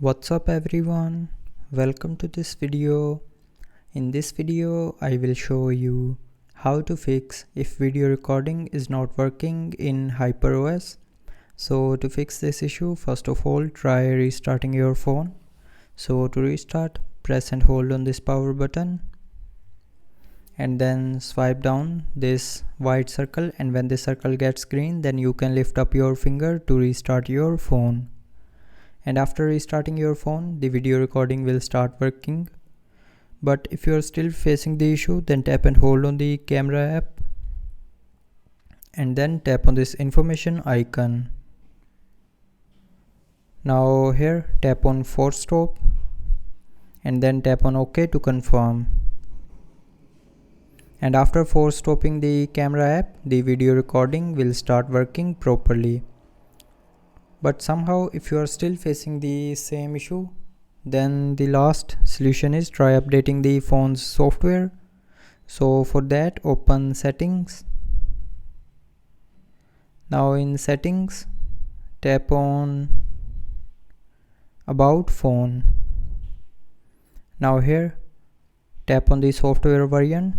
What's up everyone, welcome to this video. In this video I will show you how to fix if video recording is not working in HyperOS. So to fix this issue, first of all try restarting your phone. So to restart, press and hold on this power button and then swipe down this white circle, and when this circle gets green then you can lift up your finger to restart your phone. And after restarting your phone, the video recording will start working. But if you are still facing the issue, then tap and hold on the camera app and then tap on this information icon. Now here tap on force stop and then tap on OK to confirm. And after force stopping the camera app, the video recording will start working properly. But somehow if you are still facing the same issue, then the last solution is try updating the phone's software. So for that, open settings. Now in settings, tap on about phone. Now here tap on the software version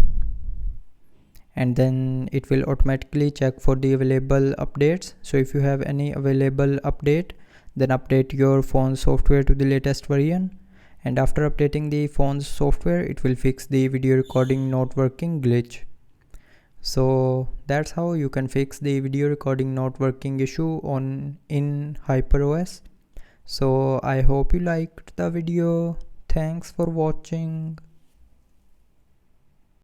and then it will automatically check for the available updates. So if you have any available update, then update your phone software to the latest version, and after updating the phone's software it will fix the video recording not working glitch. So that's how you can fix the video recording not working issue in HyperOS. So I hope you liked the video. Thanks for watching.